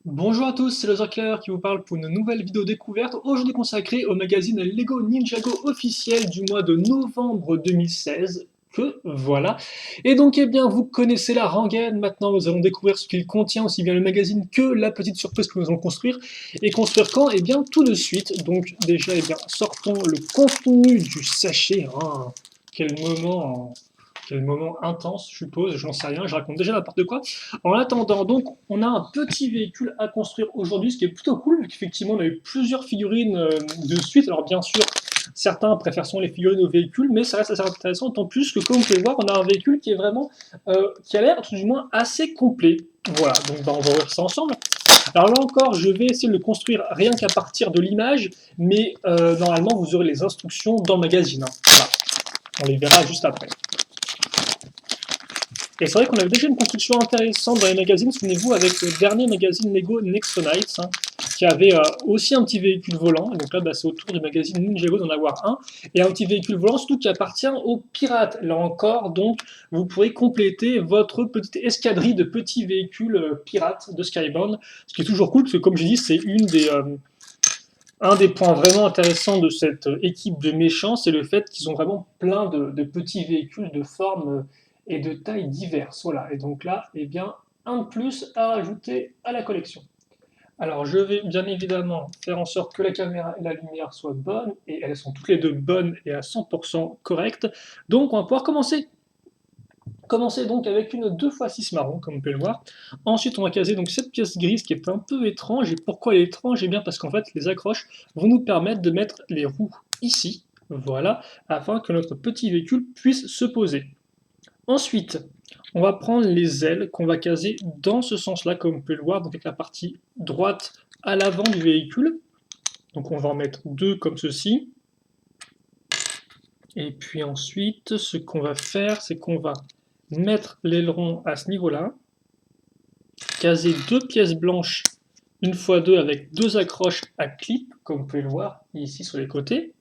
Bonjour à tous, c'est le Zocler qui vous parle pour une nouvelle vidéo découverte, aujourd'hui consacrée au magazine Lego Ninjago officiel du mois de novembre 2016, que voilà. Et donc, eh bien, vous connaissez la rengaine, maintenant nous allons découvrir ce qu'il contient, aussi bien le magazine que la petite surprise que nous allons construire. Et construire quand? Eh bien, tout de suite. Donc, déjà, eh bien, sortons le contenu du sachet. Ah, quel moment, quel moment intense, je suppose, j'en sais rien, je raconte déjà n'importe quoi. En attendant, donc, on a un petit véhicule à construire aujourd'hui, ce qui est plutôt cool, vu qu'effectivement, on a eu plusieurs figurines de suite. Alors, bien sûr, certains préfèrent les figurines aux véhicules, mais ça reste assez intéressant, d'autant plus que, comme vous pouvez voir, on a un véhicule qui est vraiment, qui a l'air, tout du moins, assez complet. Voilà, donc on va voir ça ensemble. Alors là encore, je vais essayer de le construire rien qu'à partir de l'image, mais normalement, vous aurez les instructions dans le magazine, hein. Voilà, on les verra juste après. Et c'est vrai qu'on avait déjà une construction intéressante dans les magazines, souvenez-vous, avec le dernier magazine Lego Nexonites, hein, qui avait aussi un petit véhicule volant. Et donc là, bah, c'est au tour du magazine Ninjago d'en avoir un. Et un petit véhicule volant, surtout qui appartient aux pirates. Là encore, donc, vous pourrez compléter votre petite escadrille de petits véhicules pirates de Skybound. Ce qui est toujours cool, parce que comme j'ai dit, c'est un des points vraiment intéressants de cette équipe de méchants, c'est le fait qu'ils ont vraiment plein de petits véhicules de forme et de tailles diverses. Voilà, et donc là, eh bien, un de plus à ajouter à la collection. Alors, je vais bien évidemment faire en sorte que la caméra et la lumière soient bonnes, et elles sont toutes les deux bonnes et à 100% correctes. Donc, on va pouvoir commencer. Commencer donc avec une 2x6 marron, comme vous pouvez le voir. Ensuite, on va caser donc cette pièce grise qui est un peu étrange. Et pourquoi elle est étrange? Eh bien parce qu'en fait, les accroches vont nous permettre de mettre les roues ici, voilà, afin que notre petit véhicule puisse se poser. Ensuite, on va prendre les ailes qu'on va caser dans ce sens-là, comme vous pouvez le voir, donc avec la partie droite à l'avant du véhicule. Donc on va en mettre deux comme ceci. Et puis ensuite, ce qu'on va faire, c'est qu'on va mettre l'aileron à ce niveau-là, caser deux pièces blanches une fois deux avec deux accroches à clip, comme vous pouvez le voir ici sur les côtés.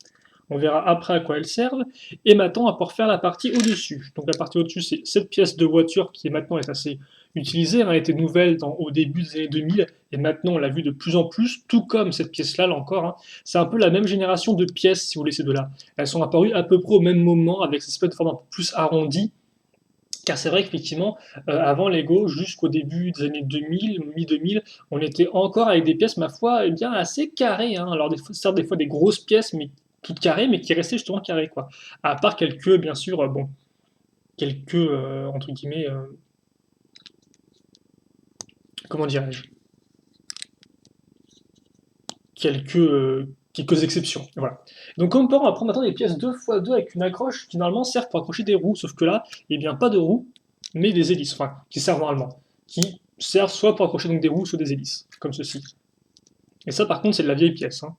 On verra après à quoi elles servent. Et maintenant, on va pouvoir faire la partie au-dessus. Donc la partie au-dessus, c'est cette pièce de voiture qui maintenant est assez utilisée. Elle était nouvelle au début des années 2000 et maintenant on l'a vu de plus en plus, tout comme cette pièce-là, là encore, hein. C'est un peu la même génération de pièces, si vous voulez, ces deux-là. Elles sont apparues à peu près au même moment avec cette espèce de forme un peu plus arrondie. Car c'est vrai qu'effectivement, avant Lego, jusqu'au début des années 2000, mi-2000, on était encore avec des pièces, ma foi, eh bien, assez carrées, hein. Alors, certes, des fois des grosses pièces, mais toutes carrées, mais qui restaient justement carrées, quoi. À part quelques, bien sûr, bon, quelques, entre guillemets, comment dirais-je, quelques exceptions. Voilà. Donc, comme on va prendre maintenant des pièces 2x2 avec une accroche qui normalement servent pour accrocher des roues, sauf que là, eh bien, pas de roues, mais des hélices, enfin, qui servent normalement, qui servent soit pour accrocher donc des roues, soit des hélices, comme ceci. Et ça, par contre, c'est de la vieille pièce, hein.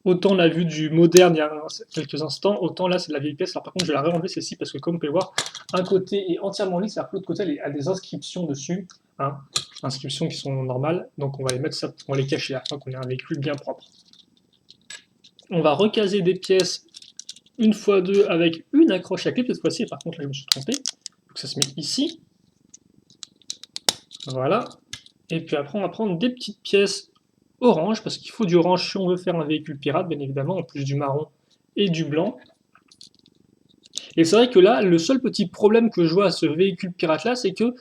Autant on l'a vu du moderne il y a quelques instants, autant là, c'est de la vieille pièce. Alors, par contre, je vais la réenlever celle-ci parce que, comme vous pouvez voir, un côté est entièrement lisse, alors que l'autre côté elle a des inscriptions dessus, hein, inscriptions qui sont normales. Donc, on va les mettre ça, on va les cacher afin qu'on ait un véhicule bien propre. On va recaser des pièces une fois deux avec une accroche à clip cette fois-ci. Par contre, là, je me suis trompé. Donc, ça se met ici. Voilà. Et puis après, on va prendre des petites pièces orange, parce qu'il faut du orange si on veut faire un véhicule pirate, bien évidemment, en plus du marron et du blanc. Et c'est vrai que là, le seul petit problème que je vois à ce véhicule pirate-là, c'est que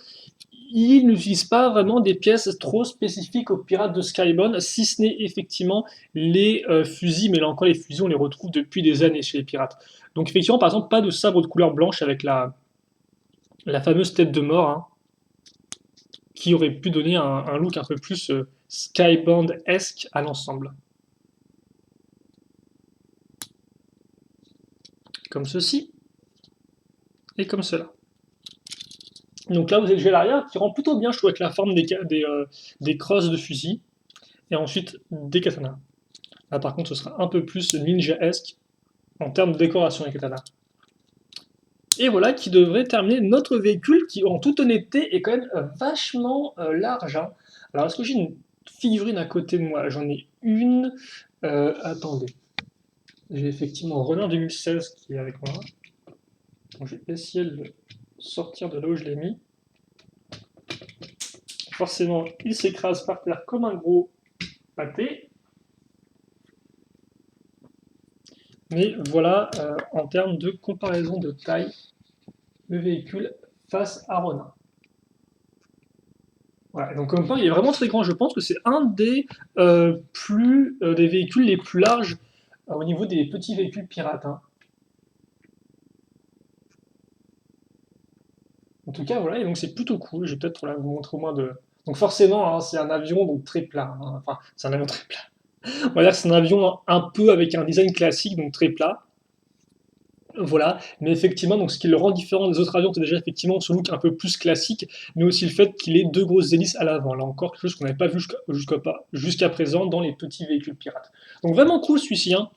il n'utilise pas vraiment des pièces trop spécifiques aux pirates de Skybound, si ce n'est effectivement les fusils, mais là encore, les fusils, on les retrouve depuis des années chez les pirates. Donc effectivement, par exemple, pas de sabre de couleur blanche avec la fameuse tête de mort, hein, qui aurait pu donner un look un peu plus Skybound-esque à l'ensemble. Comme ceci, et comme cela. Donc là, vous avez le gel arrière qui rend plutôt bien, je trouve, avec la forme des crosses de fusil, et ensuite des katanas. Là, par contre, ce sera un peu plus ninja-esque en termes de décoration des katanas. Et voilà qui devrait terminer notre véhicule qui, en toute honnêteté, est quand même vachement large, hein. Alors, est-ce que j'ai une figurine à côté de moi? J'en ai une. Attendez. J'ai effectivement Renard 2016 qui est avec moi. Donc, je vais essayer de le sortir de là où je l'ai mis. forcément, il s'écrase par terre comme un gros pâté. Mais voilà, en termes de comparaison de taille, le véhicule face à Ronin. Voilà, donc comme point, il est vraiment très grand. Je pense que c'est un des des véhicules les plus larges au niveau des petits véhicules pirates, hein. En tout cas, voilà, et donc c'est plutôt cool. Je vais peut-être vous montrer au moins de. Donc forcément, hein, c'est un avion donc très plat, hein. Enfin, c'est un avion très plat. On va dire que c'est un avion un peu avec un design classique, donc très plat. Voilà, mais effectivement, donc ce qui le rend différent des autres avions, c'est déjà effectivement ce look un peu plus classique, mais aussi le fait qu'il ait deux grosses hélices à l'avant. Là encore, quelque chose qu'on n'avait pas vu jusqu'à présent dans les petits véhicules pirates. Donc vraiment cool celui-ci, hein.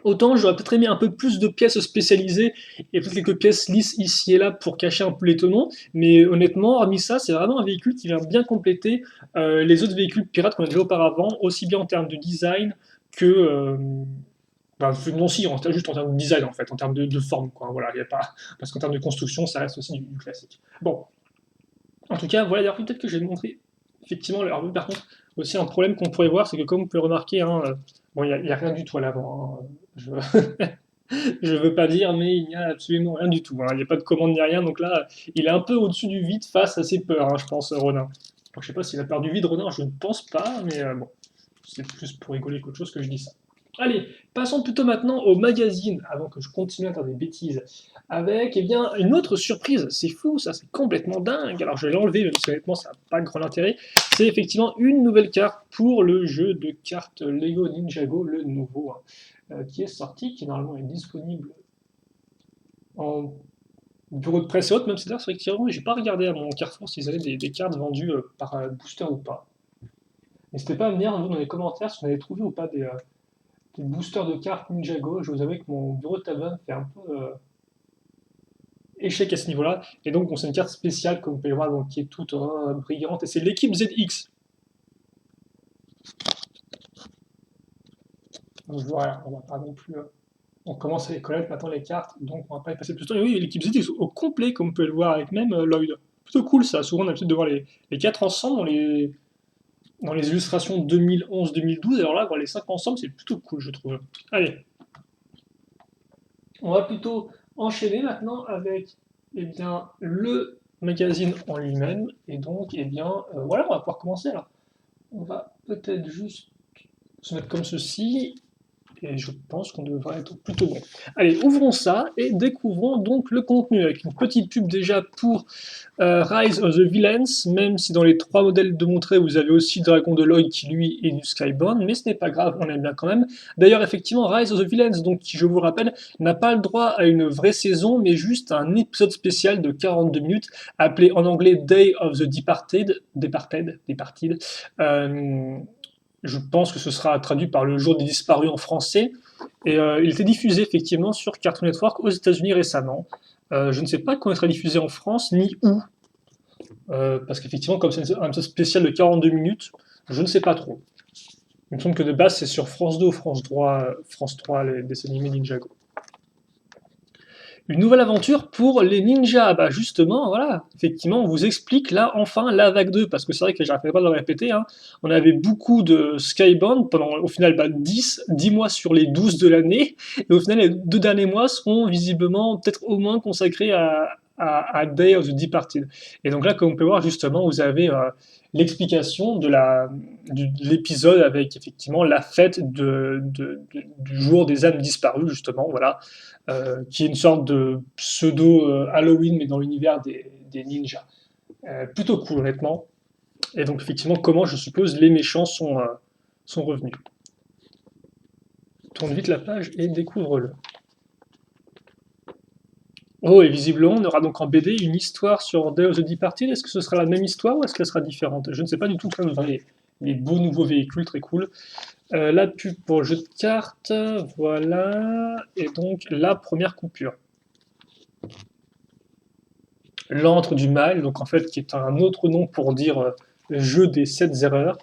Autant j'aurais peut-être aimé un peu plus de pièces spécialisées et peut-être quelques pièces lisses ici et là pour cacher un peu les tenons, mais honnêtement, hormis ça, c'est vraiment un véhicule qui vient bien compléter les autres véhicules pirates qu'on a déjà auparavant, aussi bien en termes de design que, bah, non, si, juste en termes de design, en fait, en termes de forme, quoi. Voilà, il y a pas. Parce qu'en termes de construction, ça reste aussi du classique. Bon, en tout cas, voilà, d'ailleurs, peut-être que j'ai montré, effectivement, alors, par contre, aussi un problème qu'on pourrait voir, c'est que comme vous pouvez remarquer, hein, bon, il y a rien du tout à l'avant, hein, je veux pas dire, mais il n'y a absolument rien du tout, hein. Il n'y a pas de commande ni rien, donc là, il est un peu au-dessus du vide face à ses peurs, hein, je pense, Ronin. Donc, je sais pas s'il a peur du vide, Ronin, je ne pense pas, mais bon, c'est plus pour rigoler qu'autre chose que je dis ça. Allez, passons plutôt maintenant au magazine, avant que je continue à faire des bêtises, avec eh bien, une autre surprise. C'est fou, ça, c'est complètement dingue. Alors je vais l'enlever, même si honnêtement ça n'a pas grand intérêt. C'est effectivement une nouvelle carte pour le jeu de cartes Lego Ninjago, le nouveau, hein, qui est sorti, qui normalement est disponible en bureau de presse et autres, même c'est-à-dire c'est vrai que j'ai pas regardé à mon Carrefour s'ils avaient des cartes vendues par booster ou pas. N'hésitez pas à me dire vous, dans les commentaires si vous avez trouvé ou pas des boosters de cartes Ninjago. Je vous avoue que mon bureau de tabac fait un peu échec à ce niveau-là. Et donc, bon, c'est une carte spéciale, comme vous pouvez voir, donc, qui est toute brillante. Et c'est l'équipe ZX. Donc, voilà, on va pas non plus. On commence à les connaître maintenant les cartes, donc on va pas y passer plus de temps. Et oui, l'équipe ZX au complet, comme vous pouvez le voir avec même Lloyd. Plutôt cool ça. Souvent, on a l'habitude de voir les 4 ensemble dans les illustrations 2011-2012. Alors là, voir les 5 ensemble, c'est plutôt cool, je trouve. Allez, on va plutôt enchaîner maintenant avec eh bien, le magazine en lui-même. Et donc, eh bien, voilà, on va pouvoir commencer là. On va peut-être juste se mettre comme ceci. Et je pense qu'on devrait être plutôt bon. Allez, ouvrons ça et découvrons donc le contenu avec une petite pub déjà pour Rise of the Villains, même si dans les trois modèles de montrés, vous avez aussi Dragon de Lloyd qui lui est du Skybound, mais ce n'est pas grave, on aime bien quand même. D'ailleurs, effectivement, Rise of the Villains, donc qui je vous rappelle, n'a pas le droit à une vraie saison, mais juste à un épisode spécial de 42 minutes, appelé en anglais Day of the Departed, je pense que ce sera traduit par Le Jour des Disparus en français. Et il était diffusé effectivement sur Cartoon Network aux États-Unis récemment. Je ne sais pas quand il sera diffusé en France ni où. Parce qu'effectivement, comme c'est un épisode spécial de 42 minutes, je ne sais pas trop. Il me semble que de base, c'est sur France 2 ou France 3 les dessins animés Ninjago. Une nouvelle aventure pour les ninjas. Bah justement, voilà, effectivement, on vous explique là enfin la vague 2, parce que c'est vrai que j'arrête pas de le répéter, hein. On avait beaucoup de Skybound pendant au final 10 mois sur les 12 de l'année, et au final les 2 derniers mois seront visiblement peut-être au moins consacrés à Day of the Departed. Et donc là, comme on peut voir justement, vous avez l'explication de l'épisode avec effectivement la fête du jour des âmes disparues, justement, voilà, qui est une sorte de pseudo Halloween, mais dans l'univers des ninjas. Plutôt cool, honnêtement. Et donc, effectivement, comment, je suppose, les méchants sont revenus. Tourne vite la page et découvre-le. Oh, et visiblement, on aura donc en BD une histoire sur Day of the Departed. Est-ce que ce sera la même histoire ou est-ce qu'elle sera différente? Je ne sais pas du tout. Quand même, les beaux nouveaux véhicules, très cool. La pub pour le jeu de cartes, voilà. Et donc, la première coupure. L'antre du mal, donc en fait, qui est un autre nom pour dire jeu des 7 erreurs.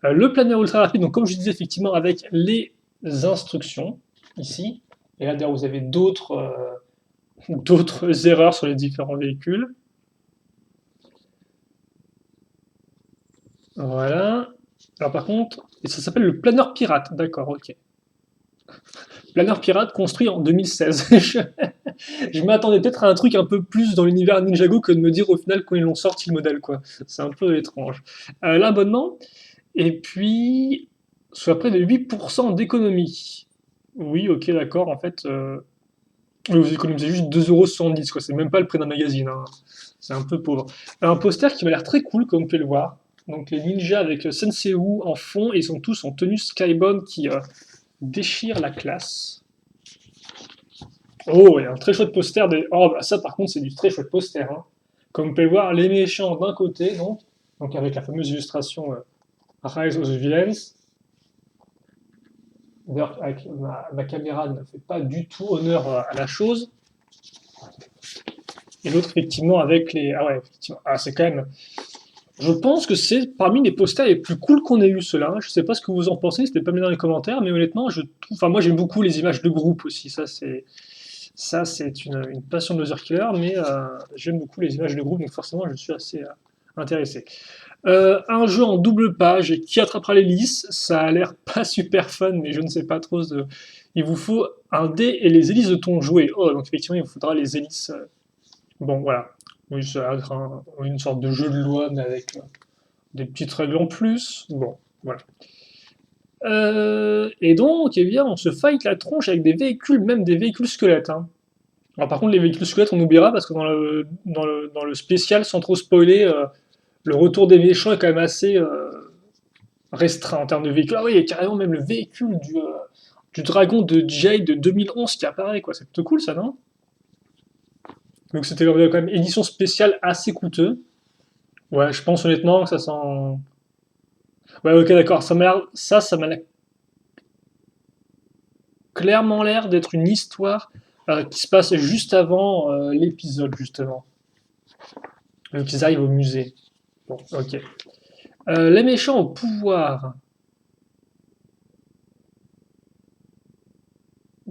Le planeur ultra rapide, donc comme je disais, effectivement, avec les instructions, ici. Et là, d'ailleurs, vous avez d'autres erreurs sur les différents véhicules. Voilà. Alors par contre, et ça s'appelle le planeur pirate. D'accord, ok. Planeur pirate construit en 2016. Je m'attendais peut-être à un truc un peu plus dans l'univers Ninjago que de me dire au final quand ils l'ont sorti le modèle, quoi. C'est un peu étrange. L'abonnement, et puis, soit près de 8% d'économie. Oui, ok, d'accord, en fait, vous économisez juste 2,70 €, quoi. C'est même pas le prix d'un magazine, hein. C'est un peu pauvre. Un poster qui m'a l'air très cool, comme vous pouvez le voir. Donc les ninjas avec Sensei Wu en fond, et ils sont tous en tenue Skybound qui déchire la classe. Oh, il y a un très chouette poster. Oh, bah ça par contre, c'est du très chouette poster, hein. Comme vous pouvez le voir, les méchants d'un côté, donc avec la fameuse illustration Rise of the Villains. D'ailleurs, avec ma caméra ne fait pas du tout honneur à la chose. Et l'autre, effectivement, avec les. Ah ouais, effectivement. Ah, c'est quand même. Je pense que c'est parmi les posters les plus cool qu'on ait eu, ceux-là. Je sais pas ce que vous en pensez, c'était pas mis dans les commentaires, mais honnêtement, je trouve. Enfin, moi, j'aime beaucoup les images de groupe aussi. Ça, c'est une passion de The Killer, mais j'aime beaucoup les images de groupe, donc forcément, je suis assez intéressé. Un jeu en double page qui attrapera les lices, ça a l'air pas super fun, mais je ne sais pas trop. Il vous faut un dé et les hélices de ton jouet. Oh, donc effectivement, il vous faudra les hélices. Bon, voilà. Oui, ça va être une sorte de jeu de loi, mais avec des petites règles en plus. Bon, voilà. Et donc, eh bien, on se fight la tronche avec des véhicules, même des véhicules squelettes, hein. Alors, par contre, les véhicules squelettes, on oubliera parce que dans le spécial, sans trop spoiler, le retour des méchants est quand même assez restreint en termes de véhicules. Ah oui, il y a carrément même le véhicule du dragon de Jade de 2011 qui apparaît, quoi. C'est plutôt cool, ça, non? Donc c'était quand même édition spéciale assez coûteux. Ouais, je pense honnêtement que ça sent. Ouais, ok, d'accord. Ça m'a clairement l'air d'être une histoire qui se passe juste avant l'épisode, justement. Donc ils arrivent au musée. Bon, ok. Les méchants au pouvoir.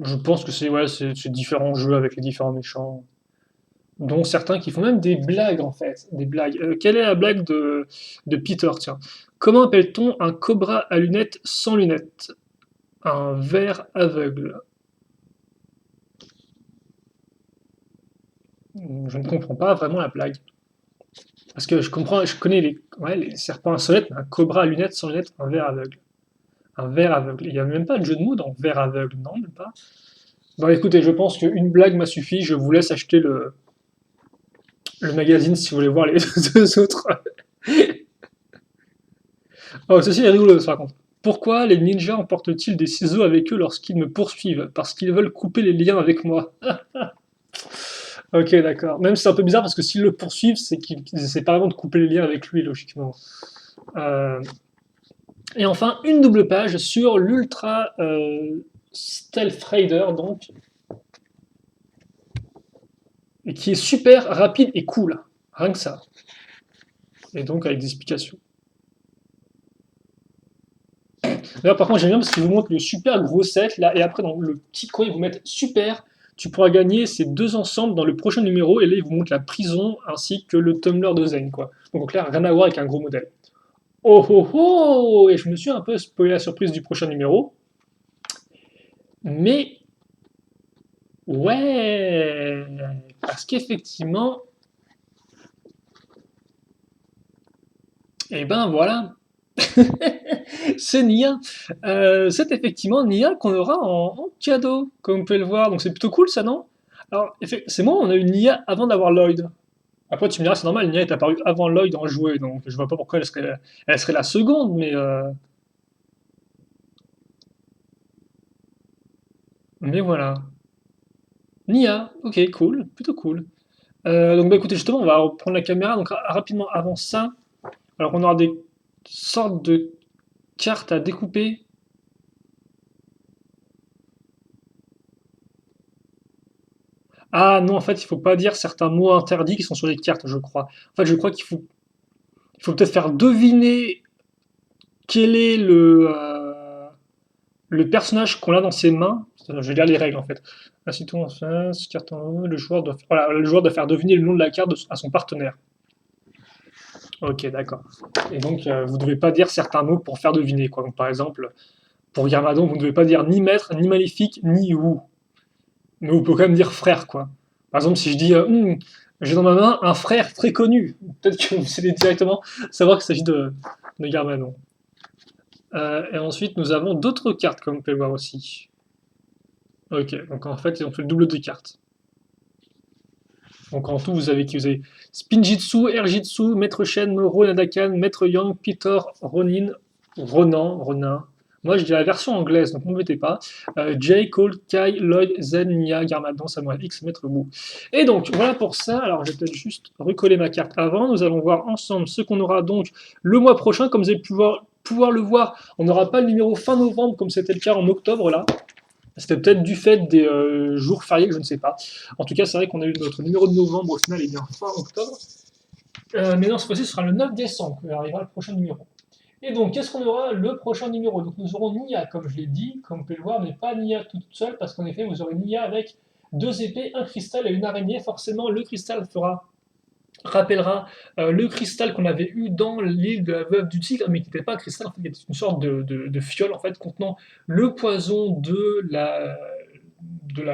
Je pense que c'est ouais, c'est différents jeux avec les différents méchants, dont certains qui font même des blagues en fait, des blagues. Quelle est la blague de Peter, tiens? Comment appelle-t-on un cobra à lunettes sans lunettes? Un ver aveugle. Je ne comprends pas vraiment la blague. Parce que je connais les serpents à sonnettes, mais un cobra à lunettes sans lunettes, un ver aveugle. Un ver aveugle. Il n'y a même pas de jeu de mots dans ver aveugle, non, même pas. Bon, écoutez, je pense qu'une blague m'a suffi. Je vous laisse acheter le magazine si vous voulez voir les deux autres. Oh, ceci est rigolo, ça raconte. Pourquoi les ninjas emportent-ils des ciseaux avec eux lorsqu'ils me poursuivent? Parce qu'ils veulent couper les liens avec moi. Ok, d'accord. Même si c'est un peu bizarre parce que s'ils le poursuivent, c'est qu'ils essaient pas vraiment de couper les liens avec lui, logiquement. Euh, Et enfin, une double page sur l'Ultra Stealth Raider, donc, et qui est super rapide et cool. Rien que ça. Et donc avec des explications. D'ailleurs, par contre, j'aime bien parce qu'ils vous montrent le super gros set, là, et après, dans le petit coin, ils vous mettent super. Tu pourras gagner ces deux ensembles dans le prochain numéro, et là, ils vous montrent la prison ainsi que le tumbler de Zen, quoi. Donc, en clair, rien à voir avec un gros modèle. Oh oh oh! Et je me suis un peu spoilé la surprise du prochain numéro. Mais, ouais! Parce qu'effectivement, et ben voilà, c'est Nia. C'est effectivement Nia qu'on aura en cadeau, comme vous pouvez le voir. Donc c'est plutôt cool ça, non? Alors, c'est moi, on a eu Nia avant d'avoir Lloyd. Après, tu me diras, c'est normal, Nia est apparue avant Lloyd en jouet, donc je vois pas pourquoi elle serait la seconde, mais voilà. Nia, ok, cool, plutôt cool. Donc bah écoutez, justement, on va reprendre la caméra. Donc rapidement avant ça, alors on aura des sortes de cartes à découper. Ah non, en fait, il faut pas dire certains mots interdits qui sont sur les cartes, je crois. En fait, je crois qu'il faut peut-être faire deviner quel est le personnage qu'on a dans ses mains. Je vais lire les règles en fait. Assieds-toi en face, carte en haut, voilà, le joueur doit faire deviner le nom de la carte à son partenaire. Ok, d'accord. Et donc, vous ne devez pas dire certains mots pour faire deviner, quoi. Donc, par exemple, pour Garmadon, vous ne devez pas dire ni maître, ni maléfique, ni ou. Mais vous pouvez quand même dire frère, quoi. Par exemple, si je dis j'ai dans ma main un frère très connu, peut-être que vous allez directement savoir qu'il s'agit de Garmadon. Et ensuite, nous avons d'autres cartes, comme vous pouvez le voir aussi. Ok, donc en fait, ils ont fait le double de cartes. Donc en tout, vous avez Spinjitzu, Erjitsu, Maître Shen, Moro, Nadakan, Maître Yang, Peter, Ronin, Ronin. Moi, je dis la version anglaise, donc n'embêtez pas. Jay, Cole, Kai, Lloyd, Zen, Nia, Garmadon, Samuel X, Maître Wu. Et donc, voilà pour ça. Alors, je vais peut-être juste recoller ma carte avant. Nous allons voir ensemble ce qu'on aura donc le mois prochain. Comme vous allez pouvoir le voir, on n'aura pas le numéro fin novembre comme c'était le cas en octobre, là. C'était peut-être du fait des jours fériés, je ne sais pas. En tout cas, c'est vrai qu'on a eu notre numéro de novembre au final, et bien fin octobre. Mais non, cette fois-ci, ce sera le 9 décembre que arrivera le prochain numéro. Et donc, qu'est-ce qu'on aura le prochain numéro? Donc, nous aurons Nia, comme je l'ai dit, comme vous pouvez le voir, mais pas Nia toute seule, parce qu'en effet, vous aurez Nia avec deux épées, un cristal et une araignée. Forcément, le cristal rappellera le cristal qu'on avait eu dans l'île de la Veuve du Tigre, mais qui n'était pas un cristal, en fait, qui était une sorte de fiole en fait, contenant le poison de la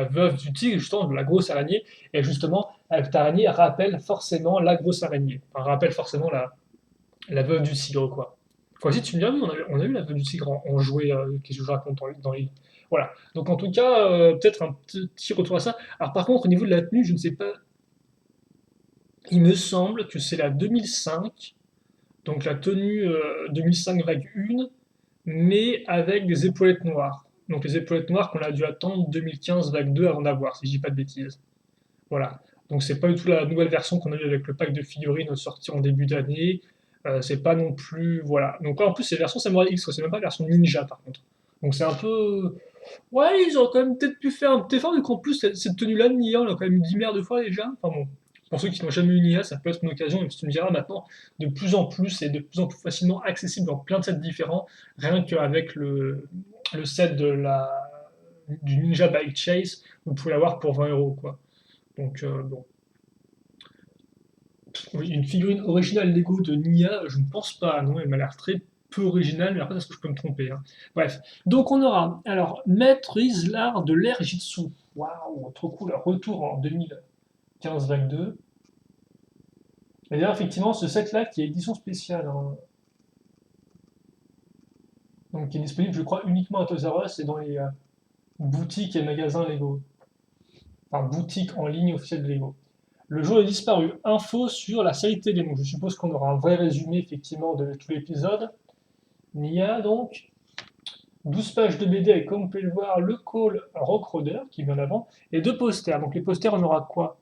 Veuve du Tigre, justement, de la grosse araignée. Et justement, cette araignée rappelle forcément la grosse araignée. Enfin, rappelle forcément la Veuve du Tigre, quoi. Quoi, si tu me dis, ah oui, on a eu la Veuve du Tigre en jouet, qu'est-ce que je raconte dans l'île. Voilà. Donc en tout cas, peut-être un petit retour à ça. Alors par contre, au niveau de la tenue, je ne sais pas, il me semble que c'est la 2005, donc la tenue 2005 vague 1, mais avec des épaulettes noires. Donc les épaulettes noires qu'on a dû attendre 2015 vague 2 avant d'avoir, si je dis pas de bêtises. Voilà. Donc c'est pas du tout la nouvelle version qu'on a eu avec le pack de figurines sorti en début d'année. C'est pas non plus. Voilà. Donc là en plus c'est version Samurai X, quoi. C'est même pas version Ninja par contre. Donc c'est un peu. Ouais, ils auraient quand même peut-être pu faire un petit effort, vu qu'en plus, cette tenue-là de Nia, on l'a quand même dit merde de fois déjà. Enfin bon, pour ceux qui n'ont jamais eu Nia, ça peut être une occasion, même si tu me diras maintenant, de plus en plus et de plus en plus facilement accessible dans plein de sets différents, rien qu'avec le set du Ninja Bike Chase, vous pouvez l'avoir pour 20 € quoi. Donc bon. Oui, une figurine originale Lego de Nia, je ne pense pas, non, elle m'a l'air très peu originale, mais après, est-ce que je peux me tromper, hein. Bref, donc on aura, alors, Maître Islar de l'Air Jitsu. Waouh, trop cool, retour en 2015 vague 2. Et d'ailleurs, effectivement, ce set-là, qui est édition spéciale, hein, donc qui est disponible, je crois, uniquement à Toys R Us et dans les boutiques et magasins Lego. Enfin, boutiques en ligne officielle de Lego. Le jour est disparu. Info sur la série télé. Donc je suppose qu'on aura un vrai résumé effectivement de tout l'épisode. Nia donc. 12 pages de BD avec, comme vous pouvez le voir, le call Rockroader qui est bien avant, et deux posters. Donc les posters, on aura quoi?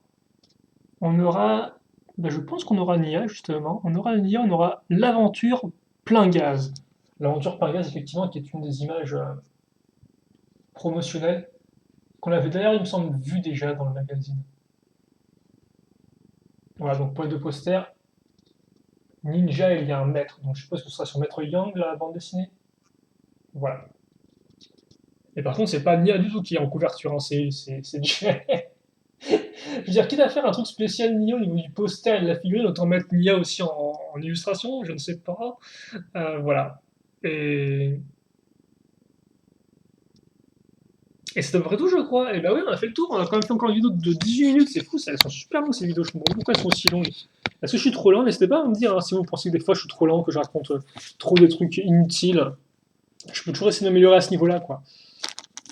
On aura, ben, je pense qu'on aura Nia justement. On aura Nia, on aura l'aventure plein gaz. L'aventure plein gaz, effectivement, qui est une des images promotionnelles qu'on avait d'ailleurs, il me semble, vu déjà dans le magazine. Voilà, donc pour les deux posters, Ninja, il y a un maître. Donc je suppose que ce sera sur Maître Yang, la bande dessinée. Voilà. Et par contre, c'est pas Nia du tout qui est en couverture, hein, c'est Jay. Je veux dire, quitte à faire un truc spécial Nia au niveau du poster et de la figurine, autant mettre Nia aussi en illustration, je ne sais pas. Voilà. Et, et c'est à peu près tout, je crois. Et bah oui, on a fait le tour. On a quand même fait encore une vidéo de 18 minutes. C'est fou, ça. Elles sont super longues ces vidéos. Je me demande pourquoi elles sont aussi longues. Est-ce que je suis trop lent? N'hésitez pas à me dire hein, si vous pensez que des fois je suis trop lent, que je raconte trop des trucs inutiles. Je peux toujours essayer de m'améliorer à ce niveau-là, quoi.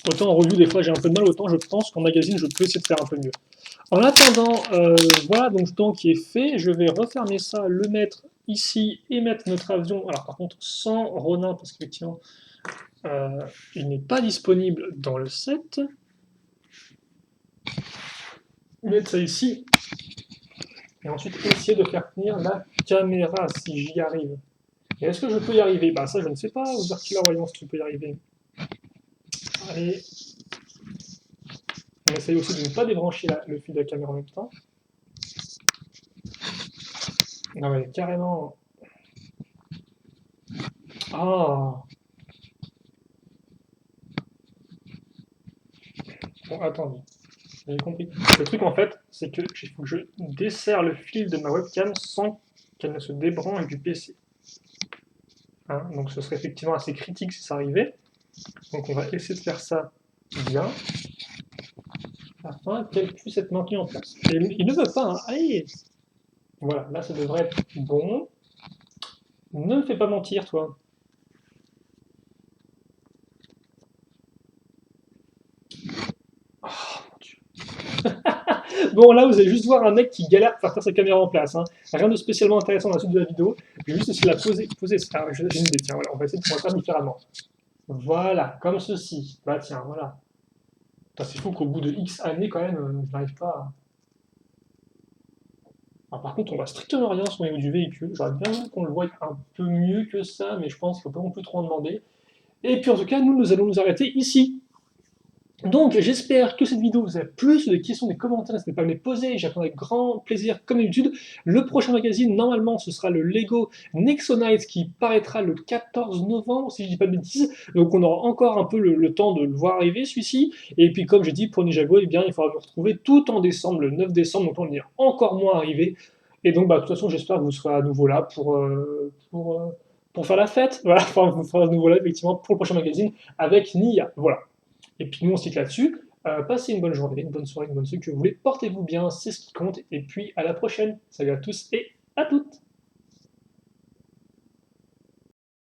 Autant en review, des fois j'ai un peu de mal, autant je pense qu'en magazine, je peux essayer de faire un peu mieux. En attendant, voilà donc le temps qui est fait. Je vais refermer ça, le mettre ici et mettre notre avion. Alors par contre, sans Ronin, parce qu'effectivement, il n'est pas disponible dans le set. Mettre ça ici. Et ensuite essayer de faire tenir la caméra si j'y arrive. Et est-ce que je peux y arriver? Bah ça je ne sais pas, Overkiller, voyons si tu peux y arriver. Allez. On essaye aussi de ne pas débrancher le fil de la caméra en même temps. Non mais carrément. Ah. Bon, attendez. J'ai compris. Le truc en fait, c'est que il faut que je desserre le fil de ma webcam sans qu'elle ne se débranche du PC. Hein, donc ce serait effectivement assez critique si ça arrivait. Donc on va essayer de faire ça bien, afin qu'elle puisse être maintenue en place. Et il ne veut pas, hein. Allez. Voilà, là ça devrait être bon. Ne me fais pas mentir, toi. Oh, mon Dieu. Bon, là, vous allez juste voir un mec qui galère pour faire sa caméra en place. Hein. Rien de spécialement intéressant dans la suite de la vidéo. Je vais juste essayer de la poser. Ah, j'ai une idée, tiens, voilà, on va essayer de faire différemment. Voilà, comme ceci. Bah tiens, voilà. C'est fou qu'au bout de X années, quand même, je n'arrive pas à... Alors, par contre, on voit strictement rien sur le niveau du véhicule. J'aurais bien voulu qu'on le voie un peu mieux que ça, mais je pense qu'il ne faut pas non plus trop en demander. Et puis en tout cas, nous allons nous arrêter ici. Donc, j'espère que cette vidéo vous a plu. Si vous avez des questions, des commentaires, n'hésitez pas à me les poser. J'attends avec grand plaisir, comme d'habitude. Le prochain magazine, normalement, ce sera le Lego Nexonite qui paraîtra le 14 novembre, si je ne dis pas de bêtises. Donc, on aura encore un peu le temps de le voir arriver, celui-ci. Et puis, comme j'ai dit, pour Ninjago, eh bien, il faudra vous retrouver tout en décembre, le 9 décembre. Donc, on est encore moins arrivé. Et donc, bah, de toute façon, j'espère que vous serez à nouveau là pour faire la fête. Voilà, enfin, vous serez à nouveau là, effectivement, pour le prochain magazine avec Nia. Voilà. Et puis nous, on se quitte là-dessus. Passez une bonne journée, une bonne soirée, une bonne ce que vous voulez. Portez-vous bien, c'est ce qui compte. Et puis à la prochaine. Salut à tous et à toutes.